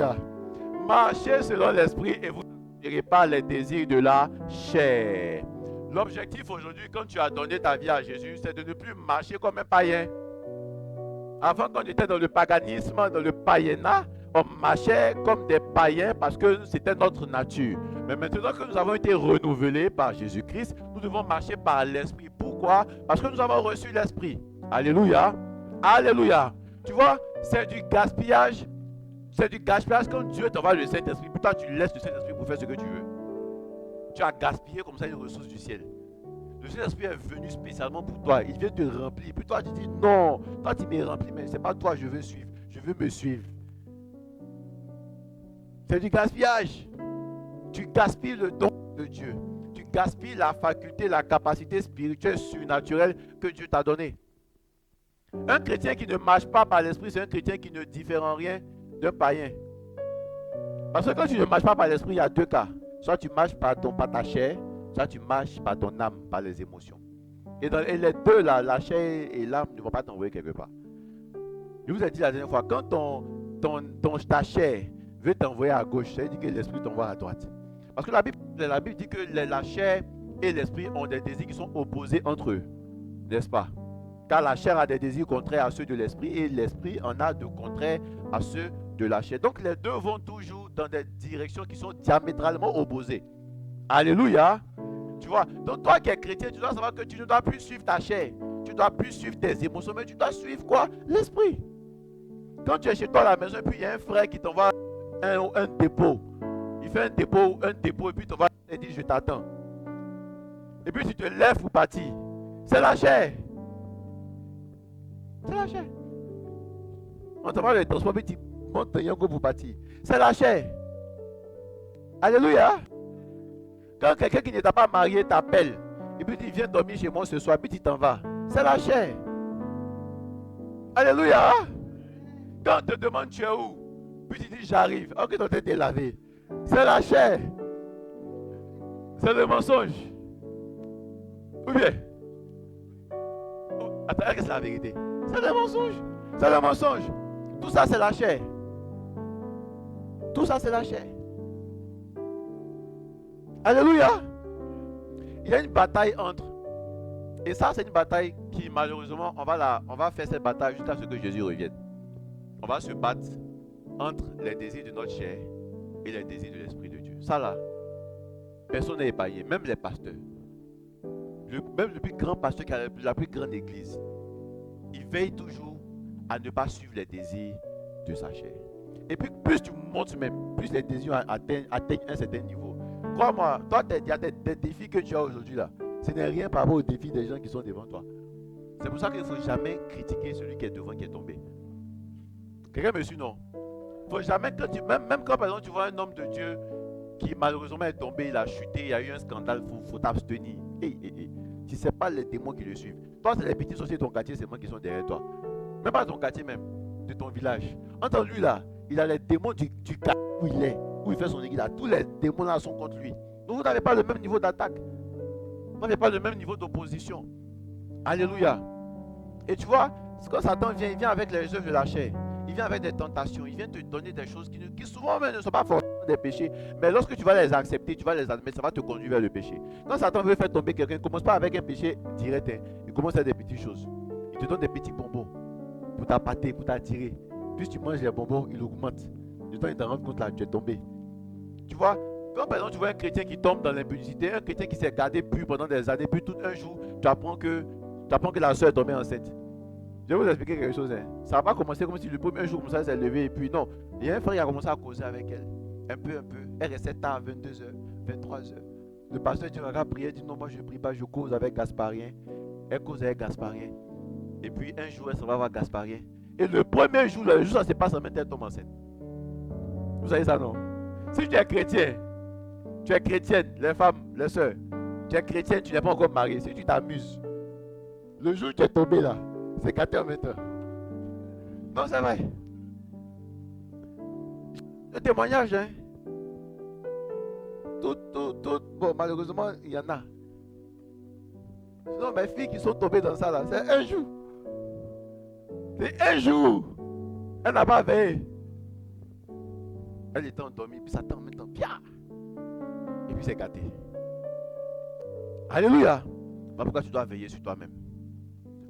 Alléluia. Marchez selon l'esprit et vous n'irez pas les désirs de la chair. L'objectif aujourd'hui, quand tu as donné ta vie à Jésus, c'est de ne plus marcher comme un païen. Avant, quand on était dans le paganisme, dans le païenat, on marchait comme des païens parce que c'était notre nature. Mais maintenant que nous avons été renouvelés par Jésus-Christ, nous devons marcher par l'Esprit. Pourquoi? Parce que nous avons reçu l'Esprit. Alléluia. Alléluia. Tu vois, c'est du gaspillage. C'est du gaspillage quand Dieu t'envoie le Saint-Esprit. Puis toi, tu laisses le Saint-Esprit pour faire ce que tu veux. Tu as gaspillé comme ça une ressource du ciel. Le Saint-Esprit est venu spécialement pour toi. Il vient te remplir. Puis toi, tu dis non. Toi, tu m'es rempli, mais ce n'est pas toi je veux suivre. Je veux me suivre. C'est du gaspillage. Tu gaspilles le don de Dieu. Tu gaspilles la faculté, la capacité spirituelle surnaturelle que Dieu t'a donnée. Un chrétien qui ne marche pas par l'esprit, c'est un chrétien qui ne diffère en rien d'un païen. Parce que quand tu ne marches pas par l'esprit, il y a deux cas. Soit tu marches par ta chair, soit tu marches par ton âme, par les émotions. Et les deux, là, la chair et l'âme ne vont pas t'envoyer quelque part. Je vous ai dit la dernière fois, quand ta chair veut t'envoyer à gauche, ça veut dire que l'esprit t'envoie à droite. Parce que la Bible dit que la chair et l'esprit ont des désirs qui sont opposés entre eux. N'est-ce pas? Car la chair a des désirs contraires à ceux de l'esprit et l'esprit en a de contraires à ceux de la chair. Donc les deux vont toujours dans des directions qui sont diamétralement opposées. Alléluia. Tu vois, donc toi qui es chrétien, tu dois savoir que tu ne dois plus suivre ta chair. Tu ne dois plus suivre tes émotions, mais tu dois suivre quoi? L'esprit. Quand tu es chez toi à la maison et puis il y a un frère qui t'envoie un dépôt. Il fait un dépôt et puis t'envoie et dit je t'attends. Et puis tu te lèves pour partir. C'est la chair. C'est la chair. On t'envoie le transport et tu montes ton yango pour partir. C'est la chair. Alléluia. Quand quelqu'un qui ne t'a pas marié t'appelle et puis tu viens dormir chez moi ce soir, puis tu t'en vas. C'est la chair. Alléluia. Quand on te demande tu es où, puis tu dis j'arrive. Ok, ton tête est lavée. C'est la chair. C'est le mensonge. Ou bien? Oh, attends, est-ce que c'est la vérité? C'est le mensonge. C'est le mensonge. Tout ça c'est la chair. Tout ça c'est la chair. Alléluia. Il y a une bataille entre. Et ça c'est une bataille qui malheureusement on va faire cette bataille jusqu'à ce que Jésus revienne. On va se battre entre les désirs de notre chair et les désirs de l'Esprit de Dieu. Ça là, personne n'est épargné, même les pasteurs. Même le plus grand pasteur qui a la plus grande église, il veille toujours à ne pas suivre les désirs de sa chair. Et puis plus tu montes même, plus les désirs atteignent un certain niveau. Crois-moi, toi il y a des défis que tu as aujourd'hui là. Ce n'est rien par rapport aux défis des gens qui sont devant toi. C'est pour ça qu'il ne faut jamais critiquer celui qui est devant, qui est tombé. Quelqu'un me suit, non? Il ne faut jamais, même quand par exemple tu vois un homme de Dieu qui malheureusement est tombé, il a chuté, il y a eu un scandale, il faut t'abstenir. Tu ne sais pas les démons qui le suivent. Toi, c'est les petits sorciers de ton quartier, c'est moi qui sont derrière toi. Même pas ton quartier même, de ton village. Entends lui là, il a les démons du quartier où il est, où il fait son église là. Tous les démons là sont contre lui. Donc vous n'avez pas le même niveau d'attaque. Vous n'avez pas le même niveau d'opposition. Alléluia. Et tu vois, quand Satan vient, il vient avec les œuvres de la chair. Il vient avec des tentations. Il vient te donner des choses qui souvent même ne sont pas forcément des péchés. Mais lorsque tu vas les accepter, tu vas les admettre, ça va te conduire vers le péché. Quand Satan veut faire tomber quelqu'un, il ne commence pas avec un péché direct. Hein. Il commence avec des petites choses. Il te donne des petits bonbons pour t'appâter, pour t'attirer. Plus tu manges les bonbons, il augmente. Du temps, il te rend compte là, tu es tombé. Tu vois, quand par exemple tu vois un chrétien qui tombe dans l'impudicité, un chrétien qui s'est gardé pur pendant des années, puis tout un jour, tu apprends que la soeur est tombée enceinte. Je vais vous expliquer quelque chose. Hein. Ça va pas commencer comme si le premier jour, comme ça, elle s'est levée et puis non. Il y a un frère qui a commencé à causer avec elle. Un peu. Elle restait tard à 22h, 23h. Le pasteur dit, regarde, prier, il dit non, moi je ne prie pas, je cause avec Gasparien. Elle cause avec Gasparien. Et puis un jour, elle s'en va voir Gasparien. Et le premier jour, ça se passe en même temps, elle tombe enceinte. Vous savez ça, non? Si tu es chrétien, tu es chrétienne, les femmes, les soeurs, tu es chrétienne, tu n'es pas encore marié. Si tu t'amuses, le jour où tu es tombé là, c'est 4 heures maintenant. Non, c'est vrai. Le témoignage, hein. Tout. Bon, malheureusement, il y en a. Sinon, mes filles qui sont tombées dans ça là, c'est un jour. C'est un jour. Elle n'a pas veillé. Elle était endormie, puis Satan en même temps, pia! Et puis c'est gâté. Alléluia. Voilà pourquoi tu dois veiller sur toi-même.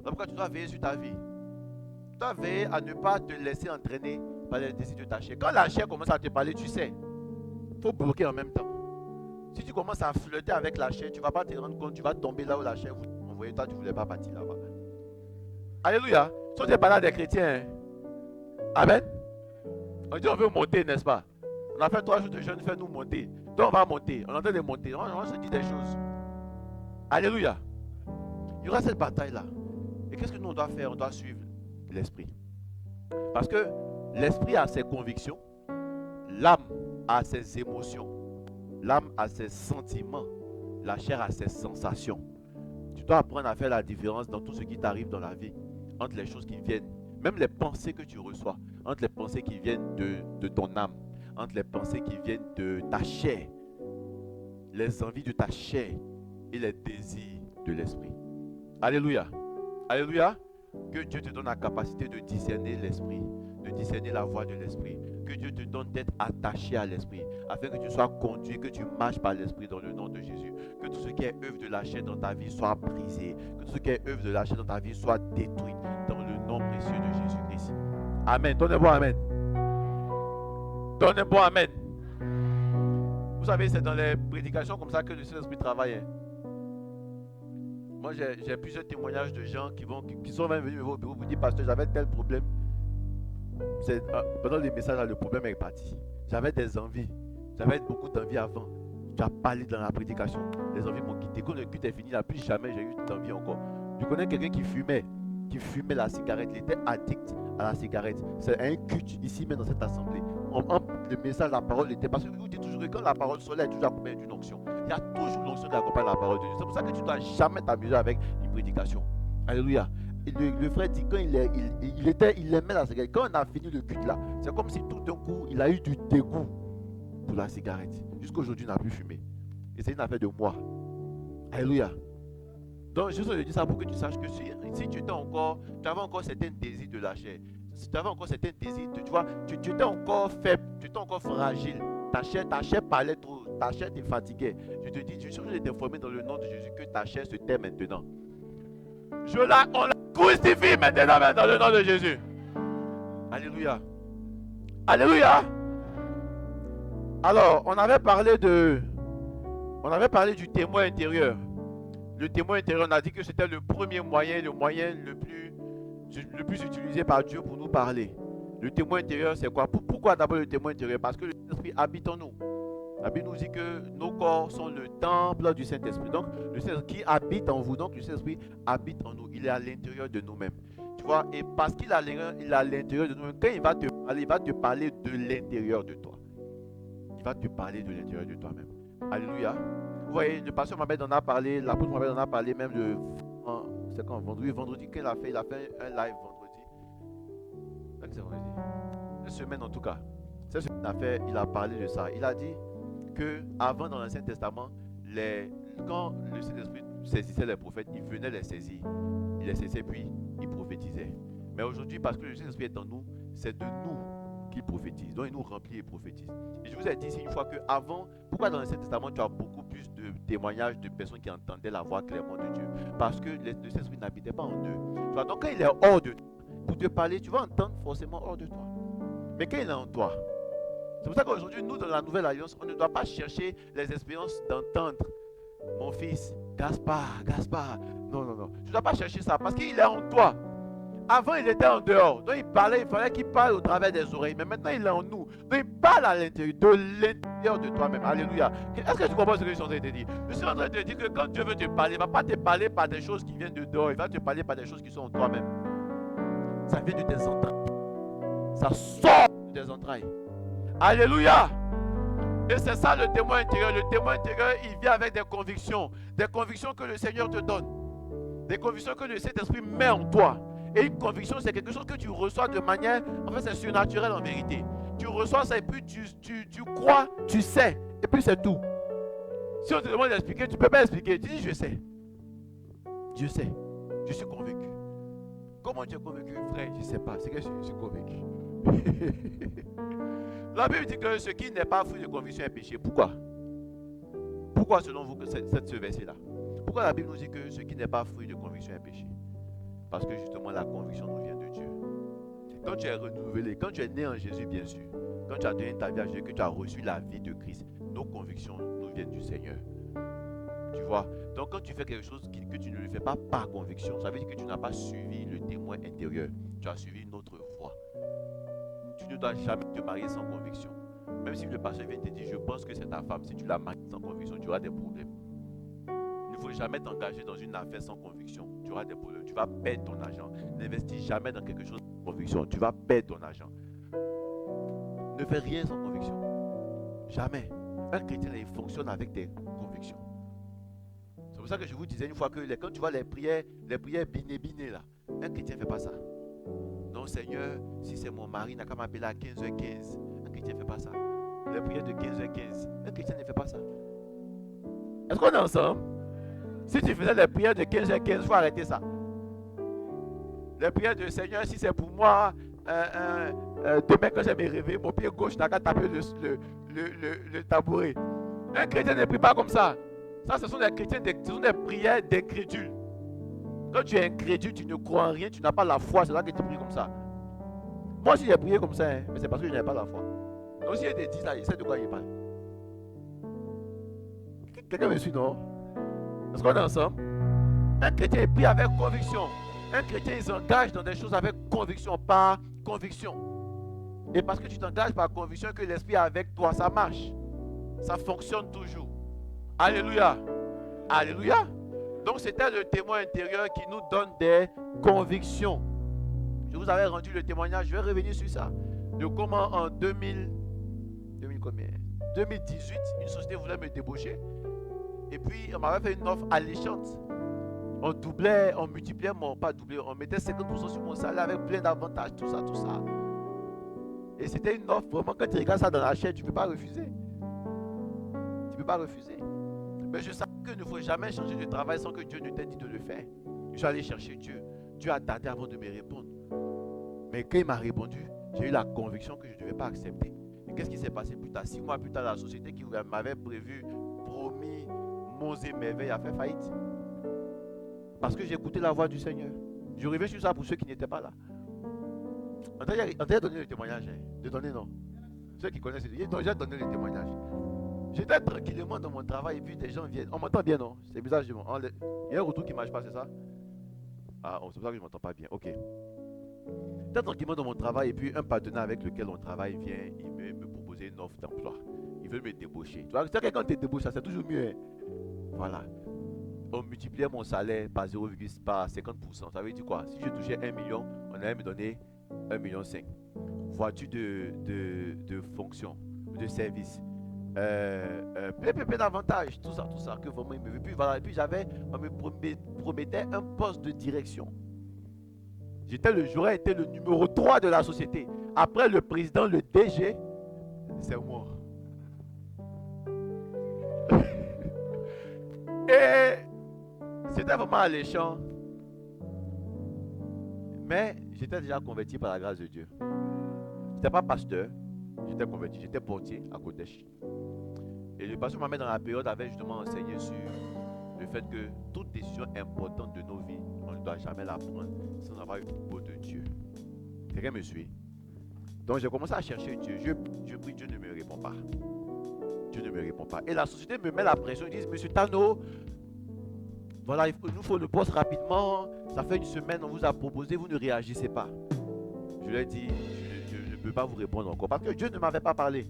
Voilà pourquoi tu dois veiller sur ta vie. Tu dois veiller à ne pas te laisser entraîner par les désirs de ta chair. Quand la chair commence à te parler, tu sais, il faut bloquer en même temps. Si tu commences à flirter avec la chair, tu ne vas pas te rendre compte, tu vas tomber là où la chair vous envoie. Toi, tu ne voulais pas partir là-bas. Alléluia. Si on n'est pas là des chrétiens, hein? Amen. On dit on veut monter, n'est-ce pas? On a fait 3 jours de jeûne, fais-nous monter. Donc on va monter. On est en train de monter. On se dit des choses. Alléluia. Il y aura cette bataille-là. Et qu'est-ce que nous on doit faire? On doit suivre l'esprit. Parce que l'esprit a ses convictions, l'âme a ses émotions, l'âme a ses sentiments, la chair a ses sensations. Tu dois apprendre à faire la différence dans tout ce qui t'arrive dans la vie, entre les choses qui viennent, même les pensées que tu reçois, entre les pensées qui viennent de ton âme, entre les pensées qui viennent de ta chair, les envies de ta chair et les désirs de l'esprit. Alléluia. Alléluia. Que Dieu te donne la capacité de discerner l'esprit, de discerner la voix de l'esprit. Que Dieu te donne d'être attaché à l'esprit, afin que tu sois conduit, que tu marches par l'esprit dans le nom de Jésus. Que tout ce qui est œuvre de la chair dans ta vie soit brisé. Que tout ce qui est œuvre de la chair dans ta vie soit détruit dans le nom précieux de Jésus-Christ. Amen. Donnez-moi amen. Donnez-moi amen. Vous savez, c'est dans les prédications comme ça que le Saint-Esprit travaille. Hein. Moi, j'ai plusieurs témoignages de gens qui sont même venus me voir au bureau pour dire, pasteur, j'avais tel problème. Pendant les messages, là, le problème est parti. J'avais des envies. J'avais beaucoup d'envie avant. Tu as parlé dans la prédication. Les envies m'ont quitté. Quand le culte est fini, là, plus jamais j'ai eu d'envie encore. Je connais quelqu'un qui fumait la cigarette. Il était addict à la cigarette. C'est un culte ici, même dans cette assemblée. Le message, la parole était. Parce que vous dites toujours que quand la parole solaire est toujours accompagnée d'une onction. Il y a toujours l'onction qui accompagne la parole de Dieu. C'est pour ça que tu ne dois jamais t'amuser avec une prédication. Alléluia. Et le frère dit quand il aimait la cigarette. Quand on a fini le culte là, c'est comme si tout d'un coup il a eu du dégoût pour la cigarette. Jusqu'aujourd'hui, il n'a plus fumé. Et c'est une affaire de moi. Alléluia. Donc, je te dis ça pour que tu saches que si tu avais encore certains désirs de la chair, si tu avais encore certains désirs, tu vois, tu étais encore faible, tu étais encore fragile, ta chair parlait trop, ta chair te fatiguait. Je te dis, je suis obligé de t'informer dans le nom de Jésus que ta chair se tait maintenant. On la crucifie maintenant dans le nom de Jésus. Alléluia. Alléluia. Alors, on avait parlé du témoin intérieur. Le témoin intérieur, on a dit que c'était le premier moyen, le moyen le plus utilisé par Dieu pour nous parler. Le témoin intérieur, c'est quoi? Pourquoi d'abord le témoin intérieur? Parce que le Saint-Esprit habite en nous. La Bible nous dit que nos corps sont le temple du Saint-Esprit. Donc, le Saint-Esprit qui habite en vous, donc le Saint-Esprit habite en nous. Il est à l'intérieur de nous-mêmes. Tu vois, et parce qu'il est à l'intérieur de nous-mêmes, quand il va te parler de l'intérieur de toi. Il va te parler de l'intérieur de toi-même. Alléluia. Vous voyez, le pasteur Mohamed en a parlé, l'apôtre Mohamed en a parlé même c'est quand vendredi, quand il a fait un live vendredi. C'est vendredi. Cette semaine en tout cas. Cette semaine il a parlé de ça. Il a dit que avant dans l'Ancien Testament, quand le Saint-Esprit saisissait les prophètes, il venait les saisir. Il les saisissait puis il prophétisait. Mais aujourd'hui, parce que le Saint-Esprit est en nous, c'est de nous qu'il prophétise. Donc il nous remplit et prophétise. Et je vous ai dit ici une fois que avant, pourquoi dans l'Ancien Testament tu as beaucoup plus de témoignages de personnes qui entendaient la voix clairement de Dieu? Parce que le Saint-Esprit n'habitait pas en eux. Tu vois, donc quand il est hors de toi, pour te parler, tu vas entendre forcément hors de toi. Mais quand il est en toi, c'est pour ça qu'aujourd'hui, nous, dans la Nouvelle Alliance, on ne doit pas chercher les expériences d'entendre mon fils, Gaspard. Non. Tu ne dois pas chercher ça parce qu'il est en toi. Avant, il était en dehors. Donc, il fallait qu'il parle au travers des oreilles. Mais maintenant, il est en nous. Donc, il parle à l'intérieur, de l'intérieur de toi-même. Alléluia. Est-ce que tu comprends ce que je suis en train de te dire? Je suis en train de te dire que quand Dieu veut te parler, il ne va pas te parler par des choses qui viennent de dehors. Il va te parler par des choses qui sont en toi-même. Ça vient de tes entrailles. Ça sort de tes entrailles. Alléluia. Et c'est ça le témoin intérieur. Le témoin intérieur, il vient avec des convictions que le Seigneur te donne, des convictions que le Saint-Esprit met en toi. Et une conviction, c'est quelque chose que tu reçois de manière, en fait, c'est surnaturel en vérité. Tu reçois ça et puis tu crois, tu sais, et puis c'est tout. Si on te demande d'expliquer, tu ne peux pas expliquer. Tu dis, je sais, je suis convaincu. Comment tu es convaincu, frère? Je ne sais pas, c'est que je suis convaincu. La Bible dit que ce qui n'est pas fruit de conviction est péché. Pourquoi? Pourquoi selon vous que ce verset-là? Pourquoi la Bible nous dit que ce qui n'est pas fruit de conviction est péché? Parce que justement la conviction nous vient de Dieu. Quand tu es renouvelé, quand tu es né en Jésus bien sûr, quand tu as donné ta vie à Jésus, que tu as reçu la vie de Christ, nos convictions nous viennent du Seigneur. Tu vois? Donc quand tu fais quelque chose que tu ne le fais pas par conviction, ça veut dire que tu n'as pas suivi le témoin intérieur. Tu as suivi une autre voie. Tu ne dois jamais te marier sans conviction. Même si le pasteur vient te dire, je pense que c'est ta femme, si tu la maries sans conviction, tu auras des problèmes. Il ne faut jamais t'engager dans une affaire sans conviction. Tu auras des problèmes. Tu vas perdre ton argent. N'investis jamais dans quelque chose sans conviction. Tu vas perdre ton argent. Ne fais rien sans conviction. Jamais. Un chrétien, il fonctionne avec tes convictions. C'est pour ça que je vous disais une fois que quand tu vois les prières biné là, un chrétien ne fait pas ça. Non Seigneur, si c'est mon mari, il n'a qu'à m'appeler à 15h15. Un chrétien ne fait pas ça. Les prières de 15h15, un chrétien ne fait pas ça. Est-ce qu'on est ensemble? Si tu faisais les prières de 15h15, il faut arrêter ça. Les prières de Seigneur, si c'est pour moi, demain quand j'ai me réveillé, mon pied gauche n'a qu'à taper le tabouret. Un chrétien ne prie pas comme ça. Ça, ce sont des chrétiens, ce sont des prières d'incrédules. Quand tu es incrédule, tu ne crois en rien, tu n'as pas la foi, c'est là que tu pries comme ça. Moi aussi j'ai prié comme ça, mais c'est parce que je n'avais pas la foi. Donc si il te dit ça, il sait de quoi il parle. Quelqu'un me suit, non? Est-ce qu'on est ensemble? Un chrétien il prie avec conviction. Un chrétien il s'engage dans des choses avec conviction, par conviction. Et parce que tu t'engages par conviction que l'esprit est avec toi, ça marche. Ça fonctionne toujours. Alléluia. Alléluia. Donc c'était le témoin intérieur qui nous donne des convictions. Je vous avais rendu le témoignage, je vais revenir sur ça. De comment en 2018, une société voulait me débaucher. Et puis on m'avait fait une offre alléchante. On doublait, on multipliait pas doublé, on mettait 50% sur mon salaire avec plein d'avantages, tout ça, tout ça. Et c'était une offre, vraiment, quand tu regardes ça dans la chaîne, tu ne peux pas refuser. Tu ne peux pas refuser. Mais je savais qu'il ne faut jamais changer de travail sans que Dieu ne t'ait dit de le faire. Je suis allé chercher Dieu. Dieu a tardé avant de me répondre. Mais quand il m'a répondu, j'ai eu la conviction que je ne devais pas accepter. Et qu'est-ce qui s'est passé plus tard? 6 mois plus tard, la société qui m'avait prévu, promis, monts et merveilles a fait faillite. Parce que j'ai écouté la voix du Seigneur. Je reviens sur ça pour ceux qui n'étaient pas là. On t'a donné le témoignage. De donner non. Ceux qui connaissent, j'ai donné le témoignage. J'étais tranquillement dans mon travail et puis des gens viennent. On m'entend bien, non? C'est bizarre, il y a un retour qui ne marche pas, c'est ça? Ah, c'est pour ça que je ne m'entends pas bien. Ok. J'étais tranquillement dans mon travail et puis un partenaire avec lequel on travaille vient, il veut me proposer une offre d'emploi. Il veut me débaucher. Tu vois, c'est que quand tu te débauches, c'est toujours mieux. Hein? Voilà. On multipliait mon salaire par 50%. Ça veut dire quoi? Si je touchais 1 million, on allait me donner 1,5 million. Voiture de fonction, de service. Plein d'avantages, tout ça, que vraiment il me veut. Puis voilà, et puis on me promettait un poste de direction. J'aurais été le numéro 3 de la société. Après le président, le DG, c'est moi. Et c'était vraiment alléchant. Mais j'étais déjà converti par la grâce de Dieu. Je n'étais pas pasteur, j'étais converti, j'étais portier à Kodesh. Et le pasteur Mohamed dans la période avait justement enseigné sur le fait que toute décision importante de nos vies, on ne doit jamais la prendre sans avoir eu le mot de Dieu. Quelqu'un me suit? Donc j'ai commencé à chercher Dieu. Je prie, Dieu ne me répond pas. Dieu ne me répond pas. Et la société me met la pression. Ils disent, Monsieur Tano, voilà, il nous faut le poste rapidement. Ça fait une semaine, on vous a proposé, vous ne réagissez pas. Je lui ai dit, je ne peux pas vous répondre encore parce que Dieu ne m'avait pas parlé.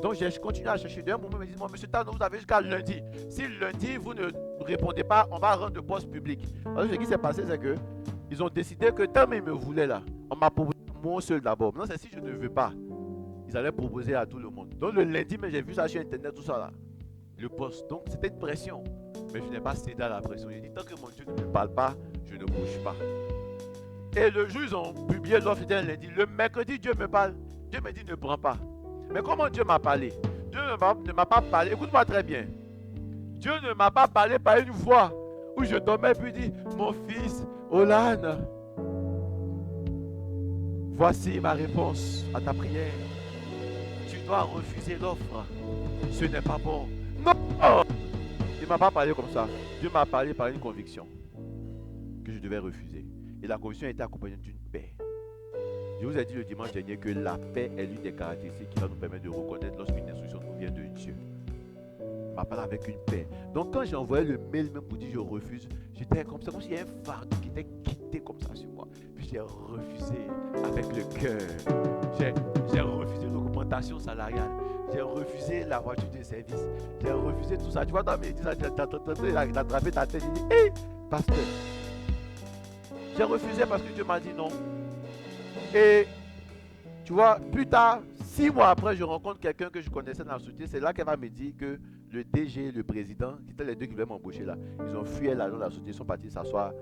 Donc j'ai continué à chercher. D'un moment, ils me disent, Monsieur Tano, vous avez jusqu'à lundi. Si lundi, vous ne répondez pas, on va rendre le poste public. Alors, ce qui s'est passé, c'est que ils ont décidé que tant qu'ils me voulaient là, on m'a proposé moi seul d'abord. Maintenant, c'est si je ne veux pas, ils allaient proposer à tout le monde. Donc le lundi, mais j'ai vu ça sur Internet, tout ça là. Le poste. Donc c'était une pression. Mais je n'ai pas cédé à la pression. J'ai dit, tant que mon Dieu ne me parle pas, je ne bouge pas. Et le jour, ils ont publié l'offre, c'était un lundi. Le mercredi, Dieu me parle. Dieu me dit, ne prends pas. Mais comment Dieu m'a parlé? Dieu ne m'a pas parlé. Écoute-moi très bien. Dieu ne m'a pas parlé par une voix où je dormais puis dit, mon fils, Olan, voici ma réponse à ta prière. je dois refuser l'offre. Ce n'est pas bon. Non! Il ne m'a pas parlé comme ça. Dieu m'a parlé par une conviction que je devais refuser. Et la conviction était accompagnée d'une paix. Je vous ai dit le dimanche dernier que la paix est l'une des caractéristiques qui va nous permettre de reconnaître lorsqu'une instruction nous vient de Dieu. Il m'a parlé avec une paix. Donc quand j'ai envoyé le mail même pour dire je refuse, j'étais comme ça, comme s'il y avait un fardeau qui était quitté comme ça sur moi. Puis j'ai refusé avec le cœur. J'ai refusé l'augmentation salariale. J'ai refusé la voiture de service. J'ai refusé tout ça. Tu vois, dans mes disques, il a attrapé ta tête. Il dit, hé, pasteur. J'ai refusé parce que Dieu m'a dit non. Et tu vois, plus tard, 6 mois après, je rencontre quelqu'un que je connaissais dans la société. C'est là qu'elle va me dire que le DG et le président, qui étaient les deux qui voulaient m'embaucher là, ils ont fui l'argent de la société, ils sont partis s'asseoir.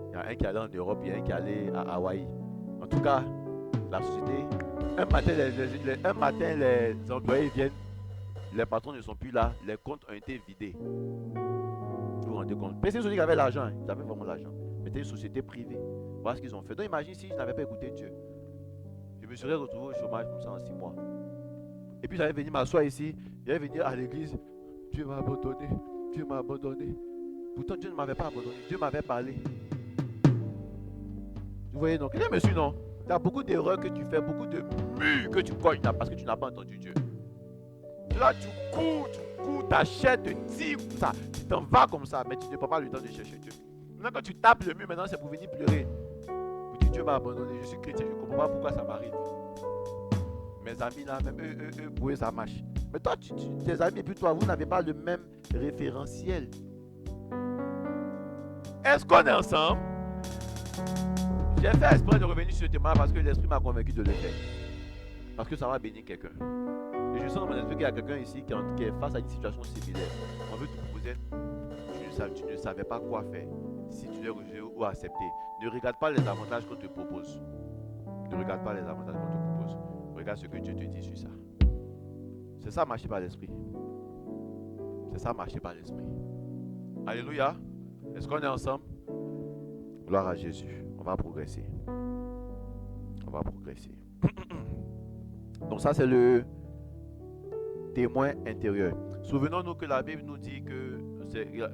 Il y a un qui allait en Europe, il y a un qui allait à Hawaï. En tout cas, la société, un matin, les employés viennent, les patrons ne sont plus là, les comptes ont été vidés. Vous vous rendez compte? Mais c'est une société qui avait l'argent, hein. Ils avaient vraiment l'argent. Mais c'était une société privée. Voilà ce qu'ils ont fait. Donc imagine si je n'avais pas écouté Dieu. Je me serais retrouvé au chômage comme ça en 6 mois. Et puis j'allais venir m'asseoir ici, j'allais venir à l'église. Dieu m'a abandonné, Dieu m'a abandonné. Pourtant Dieu ne m'avait pas abandonné, Dieu m'avait parlé. Vous voyez donc, il est monsieur non? Tu as beaucoup d'erreurs que tu fais, beaucoup de murs que tu cognes parce que tu n'as pas entendu Dieu. Là tu cours, ta chair te tire comme ça, tu t'en vas comme ça, mais tu ne prends pas le temps de chercher Dieu. Maintenant quand tu tapes le mur, maintenant c'est pour venir pleurer. Pour dire Dieu m'a abandonné, je suis chrétien, je ne comprends pas pourquoi ça m'arrive. Mes amis là, même eux pour eux ça marche. Mais toi, tes amis et puis toi, vous n'avez pas le même référentiel. Est-ce qu'on est ensemble? J'ai fait exprès de revenir sur ce thème parce que l'esprit m'a convaincu de le faire. Parce que ça va bénir quelqu'un. Et je sens dans mon esprit qu'il y a quelqu'un ici qui est face à une situation similaire. On veut te proposer, tu ne savais pas quoi faire. Si tu l'as refusé ou accepté. Ne regarde pas les avantages qu'on te propose. Ne regarde pas les avantages qu'on te propose. Regarde ce que Dieu te dit sur ça. C'est ça marcher par l'esprit. C'est ça marcher par l'esprit. Alléluia. Est-ce qu'on est ensemble? Gloire à Jésus. On va progresser. On va progresser. Donc ça c'est le témoin intérieur. Souvenons-nous que la Bible nous dit que,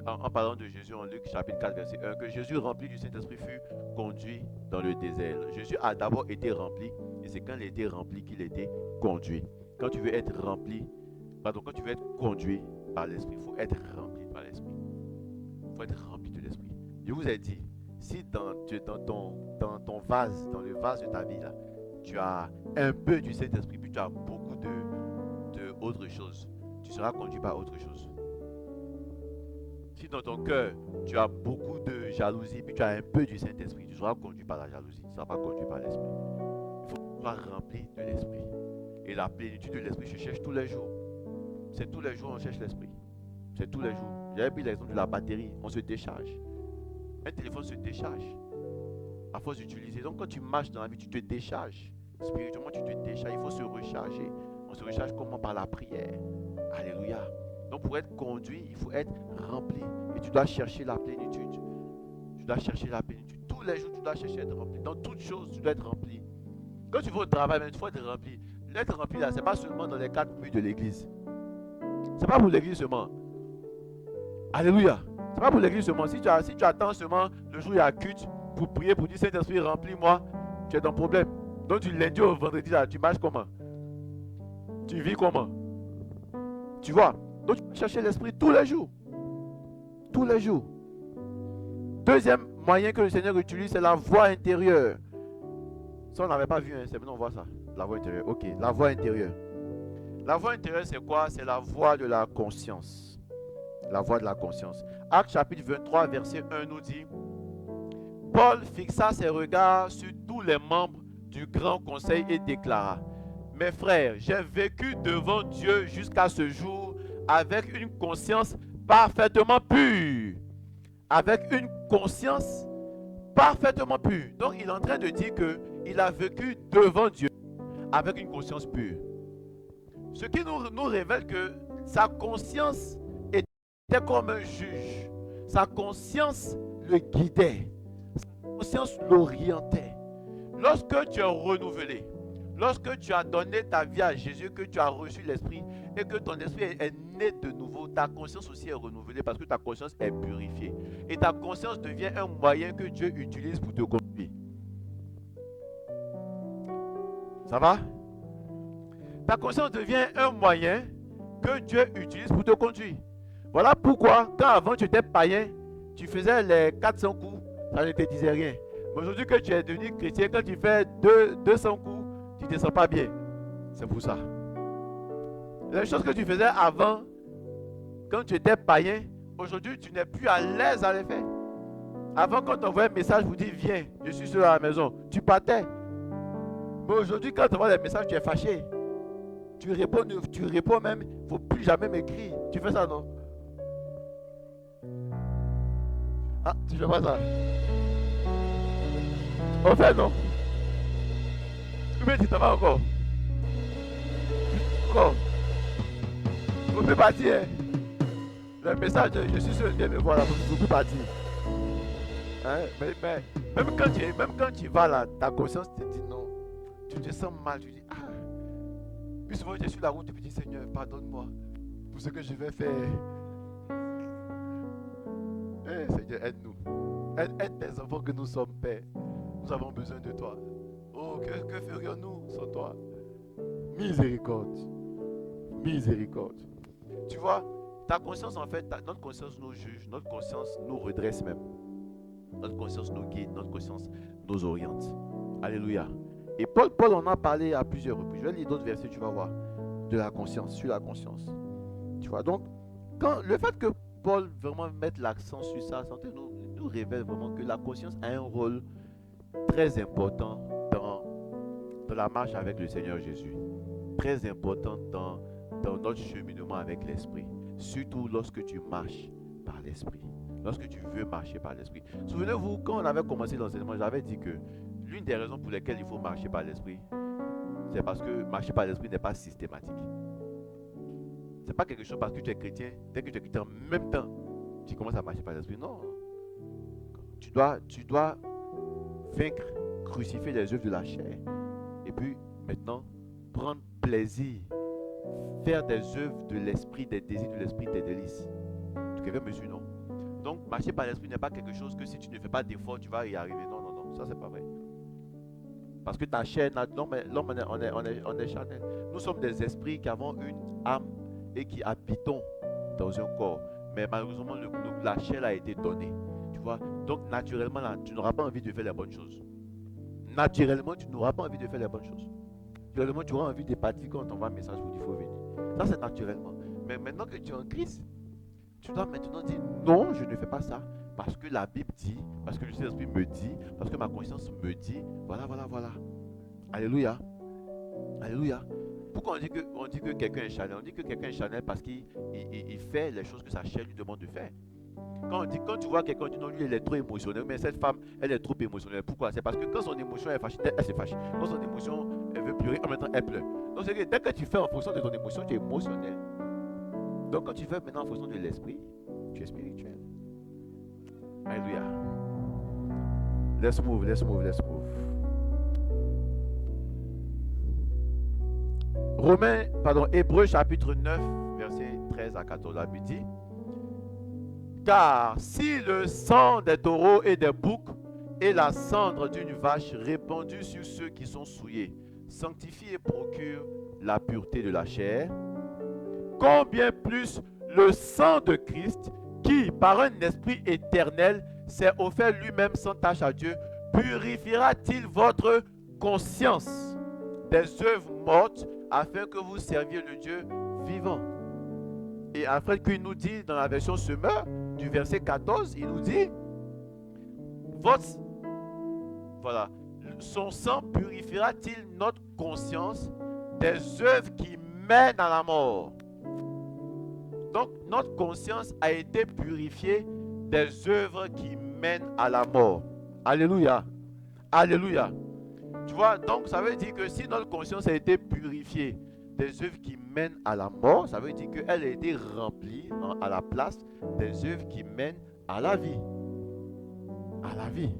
en parlant de Jésus en Luc chapitre 4 verset 1, que Jésus rempli du Saint-Esprit fut conduit dans le désert. Jésus a d'abord été rempli et c'est quand il a été rempli qu'il a été conduit. Quand tu veux être rempli, quand tu veux être conduit par l'Esprit, il faut être rempli par l'Esprit. Il faut être rempli de l'Esprit. Je vous ai dit, si dans ton vase, dans le vase de ta vie, là, tu as un peu du Saint-Esprit, puis tu as beaucoup de autre chose, tu seras conduit par autre chose. Si dans ton cœur, tu as beaucoup de jalousie, puis tu as un peu du Saint-Esprit, tu seras conduit par la jalousie, tu ne seras pas conduit par l'Esprit. Il faut que tu sois rempli de l'Esprit. Et la plénitude de l'Esprit se cherche tous les jours. C'est tous les jours on cherche l'Esprit. C'est tous les jours. J'avais pris l'exemple de la batterie, on se décharge. Un téléphone se décharge à force d'utiliser. Donc quand tu marches dans la vie, tu te décharges. Spirituellement, tu te décharges. Il faut se recharger. On se recharge comment? Par la prière. Alléluia. Donc pour être conduit, il faut être rempli. Et tu dois chercher la plénitude. Tu dois chercher la plénitude. Tous les jours, tu dois chercher à être rempli. Dans toutes choses, tu dois être rempli. Quand tu vas au travail, il faut être rempli. L'être rempli là, ce n'est pas seulement dans les 4 murs de l'église. Ce n'est pas pour l'église seulement. Alléluia. Ce n'est pas pour l'église seulement. Si tu attends seulement le jour où il y a culte pour prier, pour dire Saint-Esprit, remplis-moi, tu es dans le problème. Donc du lundi au vendredi, là, tu marches comment? Tu vis comment? Tu vois? Donc tu vas chercher l'Esprit tous les jours. Tous les jours. Deuxième moyen que le Seigneur utilise, c'est la voix intérieure. Ça, on n'avait pas vu, hein. C'est maintenant on voit ça. La voix intérieure. Ok, la voix intérieure. La voix intérieure, c'est quoi? C'est la voix de la conscience. La voix de la conscience. Actes chapitre 23, verset 1 nous dit: Paul fixa ses regards sur tous les membres du grand conseil et déclara: Mes frères, j'ai vécu devant Dieu jusqu'à ce jour avec une conscience parfaitement pure. Avec une conscience parfaitement pure. Donc il est en train de dire qu'il a vécu devant Dieu avec une conscience pure. Ce qui nous révèle que sa conscience était comme un juge. Sa conscience le guidait. Sa conscience l'orientait. Lorsque tu es renouvelé, Lorsque tu as donné ta vie à Jésus, que tu as reçu l'Esprit et que ton esprit est né de nouveau, ta conscience aussi est renouvelée parce que ta conscience est purifiée. Et ta conscience devient un moyen que Dieu utilise pour te conduire. Ça va? Ta conscience devient un moyen que Dieu utilise pour te conduire. Voilà pourquoi, quand avant tu étais païen, tu faisais les 400 coups, ça ne te disait rien. Mais aujourd'hui que tu es devenu chrétien, quand tu fais 200 coups, tu ne te sens pas bien. C'est pour ça. Les choses que tu faisais avant, quand tu étais païen, aujourd'hui tu n'es plus à l'aise à les faire. Avant, quand on envoyait un message pour dire viens, je suis seul à la maison, tu partais. Mais aujourd'hui, quand tu envoies des messages, tu es fâché. Tu réponds même, il ne faut plus jamais m'écrire. Tu fais ça, non? Ah, tu fais pas ça. On fait, non? Ou bien tu t'en vas encore? Encore? On peut partir, hein? Le message, je suis sûr, viens me voir là, il ne faut plus partir. Hein? Mais même quand tu vas là, ta conscience te dit non. Tu te sens mal, tu dis ah. Puis souvent, tu es sur la route, tu te dis Seigneur, pardonne-moi pour ce que je vais faire. Seigneur, aide-nous. Aide tes enfants que nous sommes, Père. Nous avons besoin de toi. Oh, que ferions-nous sans toi? Miséricorde. Miséricorde. Tu vois, ta conscience, en fait, notre conscience nous juge, notre conscience nous redresse même. Notre conscience nous guide, notre conscience nous oriente. Alléluia. Et Paul en a parlé à plusieurs reprises. Je vais lire d'autres versets, tu vas voir. De la conscience, sur la conscience. Tu vois, donc, le fait que Paul vraiment mette l'accent sur ça, nous révèle vraiment que la conscience a un rôle très important dans la marche avec le Seigneur Jésus. Très important dans notre cheminement avec l'Esprit. Surtout lorsque tu marches par l'Esprit. Lorsque tu veux marcher par l'Esprit. Souvenez-vous, quand on avait commencé l'enseignement, j'avais dit que l'une des raisons pour lesquelles il faut marcher par l'Esprit, c'est parce que marcher par l'Esprit n'est pas systématique. C'est pas quelque chose parce que tu es chrétien, dès que tu es chrétien, en même temps, tu commences à marcher par l'Esprit. Non. Tu dois vaincre, crucifier les œuvres de la chair. Et puis, maintenant, prendre plaisir, faire des œuvres de l'Esprit, des désirs de l'Esprit, des délices. Quelqu'un me suit, non? Donc, marcher par l'Esprit n'est pas quelque chose que si tu ne fais pas d'effort, tu vas y arriver. Non, non, non, ça c'est pas vrai. Parce que ta chair, l'homme on est charnel. Nous sommes des esprits qui avons une âme et qui habitons dans un corps. Mais malheureusement, la chair a été donnée. Tu vois? Donc, naturellement, là, tu n'auras pas envie de faire les bonnes choses. Naturellement, tu n'auras pas envie de faire les bonnes choses. Naturellement, tu auras envie de partir quand on t'envoie un message pour dire qu'il faut venir. Ça, c'est naturellement. Mais maintenant que tu es en Christ, tu dois maintenant dire non, je ne fais pas ça. Parce que la Bible dit, parce que le Saint-Esprit me dit, parce que ma conscience me dit, voilà. Alléluia. Alléluia. Pourquoi on dit que quelqu'un est charnel? On dit que quelqu'un est charnel parce qu'il fait les choses que sa chair lui demande de faire. Quand tu vois quelqu'un dit non, lui il est trop émotionnel, mais cette femme elle est trop émotionnelle. Pourquoi? C'est parce que quand son émotion est fâchée, elle se fâche. Quand son émotion elle veut pleurer, en même temps elle pleure. Donc c'est que dès que tu fais en fonction de ton émotion, tu es émotionnel. Donc quand tu fais maintenant en fonction de l'esprit, tu es spirituel. Alléluia. Let's move. Hébreux chapitre 9, versets 13 à 14. La Bible dit: car si le sang des taureaux et des boucs et la cendre d'une vache répandue sur ceux qui sont souillés sanctifie et procure la pureté de la chair, combien plus le sang de Christ, qui par un esprit éternel s'est offert lui-même sans tache à Dieu, purifiera-t-il votre conscience des œuvres mortes afin que vous serviez le Dieu vivant. Et après qu'il nous dit dans la version Semeur du verset 14, il nous dit son sang purifiera-t-il notre conscience des œuvres qui mènent à la mort. Donc notre conscience a été purifiée des œuvres qui mènent à la mort. Alléluia. Alléluia. Tu vois, donc ça veut dire que si notre conscience a été purifiée des œuvres qui mènent à la mort, ça veut dire qu'elle a été remplie à la place des œuvres qui mènent à la vie. À la vie.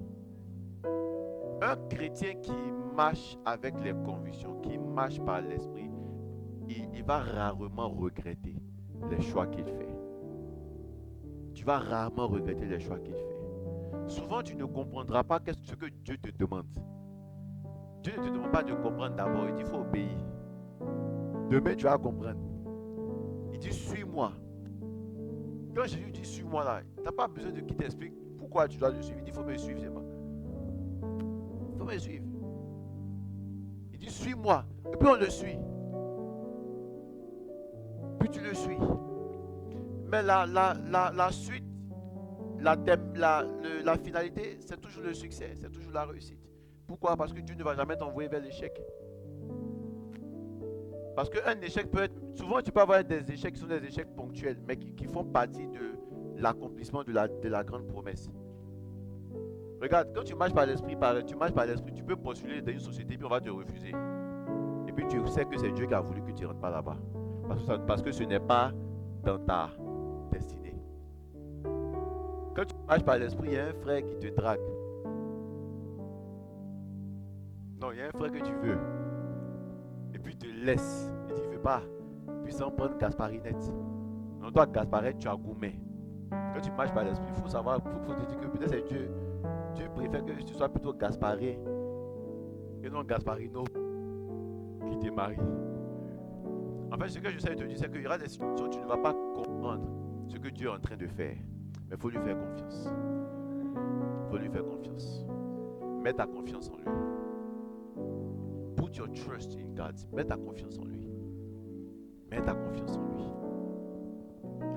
Un chrétien qui marche avec les convictions, qui marche par l'esprit, il va rarement regretter les choix qu'il fait. Tu vas rarement regretter les choix qu'il fait. Souvent, tu ne comprendras pas ce que Dieu te demande. Dieu ne te demande pas de comprendre d'abord, il dit il faut obéir. Demain, tu vas comprendre. Il dit suis-moi. Quand Jésus dit suis-moi là, tu n'as pas besoin de qu'il t'explique pourquoi tu dois le suivre. Il dit il faut me suivre, c'est moi. Il faut me suivre. Il dit suis-moi. Et puis on le suit. Puis tu le suis. Mais la suite, la finalité, c'est toujours le succès, c'est toujours la réussite. Pourquoi? Parce que Dieu ne va jamais t'envoyer vers l'échec. Parce qu'un échec peut être... Souvent, tu peux avoir des échecs qui sont des échecs ponctuels, mais qui font partie de l'accomplissement de la grande promesse. Regarde, quand tu marches par l'esprit, tu peux postuler dans une société, puis on va te refuser. Et puis tu sais que c'est Dieu qui a voulu que tu ne rentres pas là-bas. Parce que ce n'est pas dans ta destinée. Quand tu marches par l'esprit, il y a un frère qui te drague. Non, il y a un frère que tu veux. Et puis il te laisse. Il dit, il ne veut pas. Puis sans prendre Gasparinette. Non, toi, Gasparinette, tu as gourmet. Quand tu marches par l'esprit, il faut savoir, il faut te dire que peut-être c'est Dieu. Dieu préfère que tu sois plutôt Gasparin et non Gasparino qui te marie. En fait, ce que je sais te dire, c'est qu'il y aura des situations où tu ne vas pas comprendre ce que Dieu est en train de faire. Mais il faut lui faire confiance. Il faut lui faire confiance. Mets ta confiance en lui. Put your trust in God. Mets ta confiance en lui. Mets ta confiance en lui.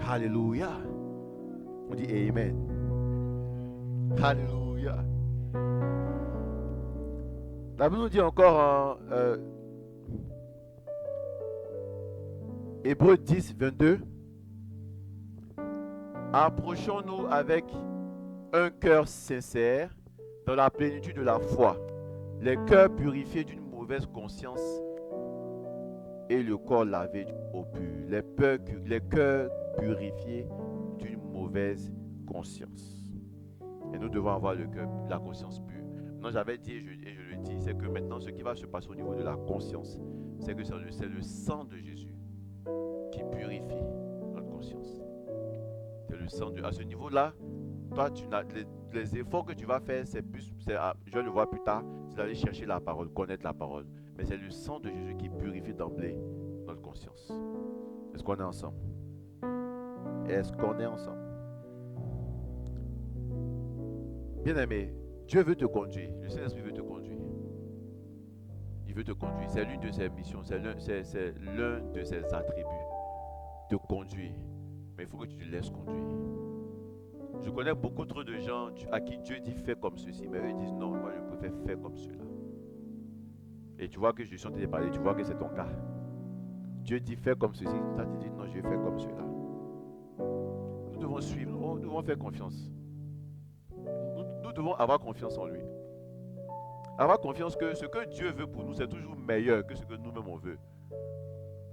Alléluia. On dit Amen. Alléluia. La Bible nous dit encore en Hébreux 10, 22. Approchons-nous avec un cœur sincère dans la plénitude de la foi, les cœurs purifiés d'une mauvaise conscience et le corps lavé au pur. Les cœurs purifiés d'une mauvaise conscience. Et nous devons avoir la conscience pure. Non, j'avais dit et je le dis, c'est que maintenant ce qui va se passer au niveau de la conscience, c'est que c'est le sang de Jésus qui purifie notre conscience. C'est le sang de... À ce niveau-là, toi, les efforts que tu vas faire, je le vois plus tard, c'est d'aller chercher la parole, connaître la parole. Mais c'est le sang de Jésus qui purifie d'emblée notre conscience. Est-ce qu'on est ensemble? Est-ce qu'on est ensemble? Bien-aimé, Dieu veut te conduire. Le Saint-Esprit veut te conduire. Il veut te conduire. C'est l'une de ses missions. C'est l'un de ses attributs. Te conduire. Mais il faut que tu te laisses conduire. Je connais beaucoup trop de gens à qui Dieu dit fais comme ceci. Mais eux disent non, moi je préfère faire comme cela. Et tu vois que je suis en train de parler. Tu vois que c'est ton cas. Dieu dit fais comme ceci. Tu te dit non, je vais faire comme cela. Nous devons suivre. Nous devons faire confiance. Nous devons avoir confiance en lui. Avoir confiance que ce que Dieu veut pour nous, c'est toujours meilleur que ce que nous-mêmes on veut.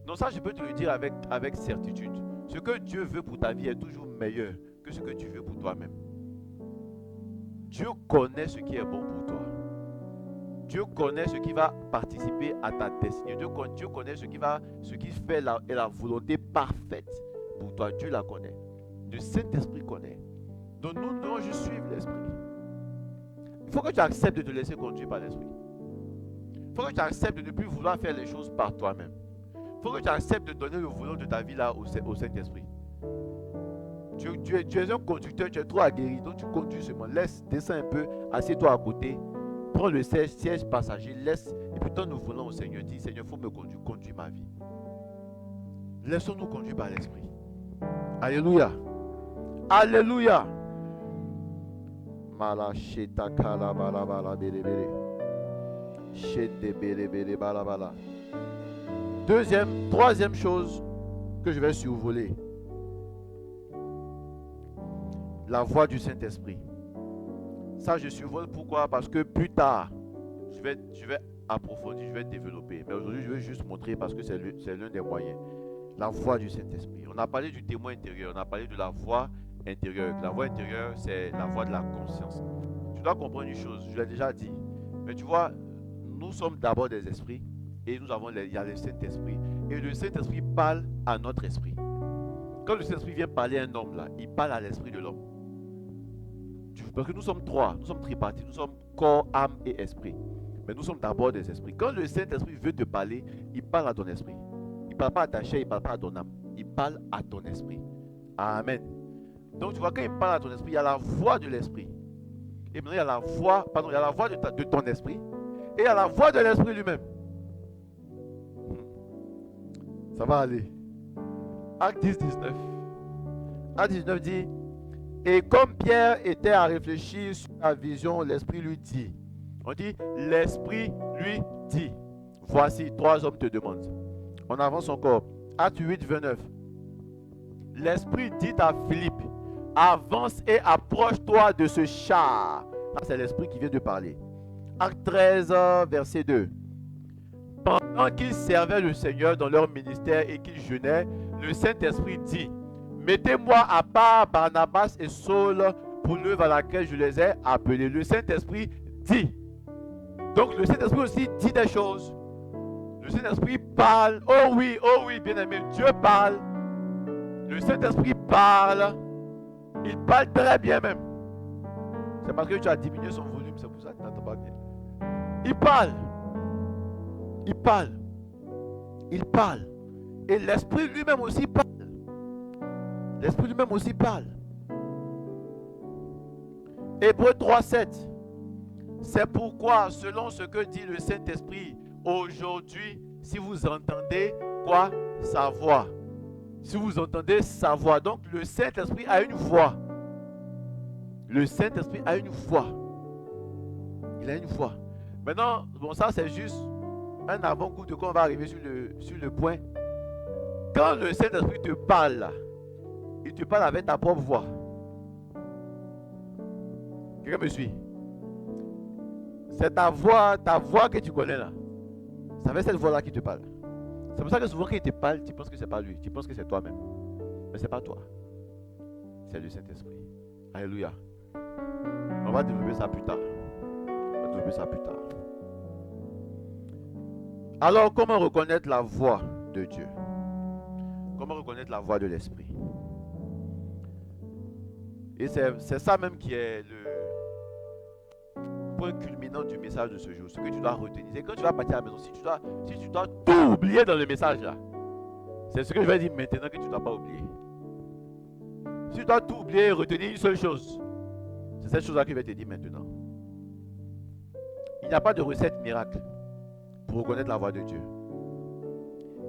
Donc ça, je peux te le dire avec certitude. Ce que Dieu veut pour ta vie est toujours meilleur que ce que tu veux pour toi-même. Dieu connaît ce qui est bon pour toi. Dieu connaît ce qui va participer à ta destinée. Dieu connaît ce qui fait la volonté parfaite pour toi. Dieu la connaît. Le Saint-Esprit connaît. Donc nous devons juste suivre l'Esprit. Il faut que tu acceptes de te laisser conduire par l'Esprit. Il faut que tu acceptes de ne plus vouloir faire les choses par toi-même. Il faut que tu acceptes de donner le volant de ta vie là au Saint-Esprit. Tu es un conducteur, tu es trop aguerri, donc tu conduis seulement. Descends un peu, assieds-toi à côté, prends le siège passager, laisse, et puis donne le volant au Seigneur. Dis, Seigneur, il faut me conduire ma vie. Laissons-nous conduire par l'Esprit. Alléluia. Alléluia. Malacheta kala bala bala bele bele. Chete bele bele bala bala. Troisième chose que je vais survoler. La voix du Saint-Esprit. Ça, je survole pourquoi? Parce que plus tard, je vais approfondir, je vais développer. Mais aujourd'hui, je vais juste montrer parce que c'est l'un des moyens. La voix du Saint-Esprit. On a parlé du témoin intérieur, on a parlé de la voix intérieure. La voix intérieure, c'est la voix de la conscience. Tu dois comprendre une chose, je l'ai déjà dit. Mais tu vois, nous sommes d'abord des esprits et il y a le Saint-Esprit. Et le Saint-Esprit parle à notre esprit. Quand le Saint-Esprit vient parler à un homme là, il parle à l'esprit de l'homme. Parce que nous sommes trois, nous sommes tripartis, nous sommes corps, âme et esprit. Mais nous sommes d'abord des esprits. Quand le Saint-Esprit veut te parler, il parle à ton esprit. Il ne parle pas à ta chair, il ne parle pas à ton âme. Il parle à ton esprit. Amen. Donc tu vois, quand il parle à ton esprit, il y a la voix de l'esprit. Et maintenant, il y a la voix de ton esprit. Et il y a la voix de l'esprit lui-même. Ça va aller. Acte 10, 19. Acte 19 dit, et comme Pierre était à réfléchir sur la vision, l'esprit lui dit. On dit, l'esprit lui dit. Voici, 3 hommes te demandent. On avance encore. Acte 8, 29. L'esprit dit à Philippe, avance et approche-toi de ce char. Là, c'est l'esprit qui vient de parler. Acte 13, verset 2. Pendant qu'ils servaient le Seigneur dans leur ministère et qu'ils jeûnaient, le Saint-Esprit dit, mettez-moi à part Barnabas et Saul pour l'œuvre à laquelle je les ai appelés. Le Saint-Esprit dit. Donc le Saint-Esprit aussi dit des choses. Le Saint-Esprit parle. Oh oui, bien aimé, Dieu parle. Le Saint-Esprit parle. Il parle très bien même. C'est parce que tu as diminué son volume, c'est pour ça que tu n'entends pas bien. Il parle. Il parle. Il parle. Et l'Esprit lui-même aussi parle. L'Esprit lui-même aussi parle. Hébreux 3, 7. C'est pourquoi, selon ce que dit le Saint-Esprit, aujourd'hui, si vous entendez quoi? Sa voix. Si vous entendez sa voix. Donc, le Saint-Esprit a une voix. Le Saint-Esprit a une voix. Il a une voix. Maintenant, bon, ça c'est juste un avant-goût de quand on va arriver sur le point. Quand le Saint-Esprit te parle, là, il te parle avec ta propre voix. Quelqu'un me suit? C'est ta voix que tu connais là. C'est avec cette voix-là qui te parle. C'est pour ça que souvent quand il te parle, tu penses que c'est pas lui, tu penses que c'est toi-même. Mais c'est pas toi. C'est le Saint-Esprit. Alléluia. On va développer ça plus tard. Alors, comment reconnaître la voix de Dieu? Comment reconnaître la voix de l'Esprit? Et c'est ça même qui est le point culminant du message de ce jour. Ce que tu dois retenir. C'est quand tu vas partir à la maison, si tu dois tout oublier dans le message là, c'est ce que je vais dire maintenant que tu ne dois pas oublier. Si tu dois tout oublier et retenir une seule chose, c'est cette chose-là que je vais te dire maintenant. Il n'y a pas de recette miracle pour reconnaître la voix de Dieu.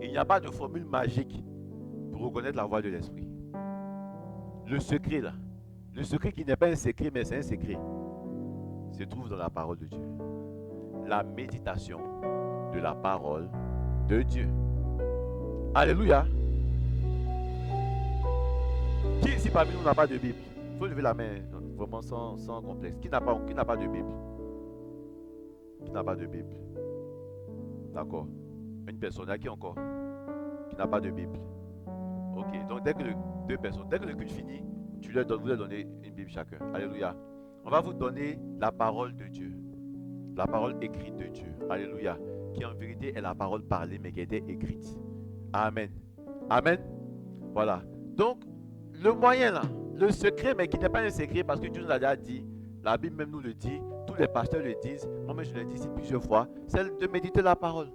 Il n'y a pas de formule magique pour reconnaître la voix de l'Esprit. Le secret là, le secret qui n'est pas un secret mais c'est un secret, se trouve dans la parole de Dieu. La méditation de la parole de Dieu. Alléluia. Qui ici parmi nous n'a pas de Bible? Il faut lever la main vraiment sans complexe. Qui n'a pas de Bible? Qui n'a pas de Bible? D'accord. Une personne, à qui encore? Qui n'a pas de Bible. Ok, donc dès que le culte finit, vous leur donnez une Bible chacun. Alléluia. On va vous donner la parole de Dieu. La parole écrite de Dieu. Alléluia. Qui en vérité est la parole parlée mais qui a été écrite. Amen. Amen. Voilà. Donc, le moyen là, le secret, mais qui n'est pas un secret parce que Dieu nous a déjà dit, la Bible même nous le dit, tous les pasteurs le disent, moi-même je l'ai dit ici plusieurs fois, c'est de méditer la parole.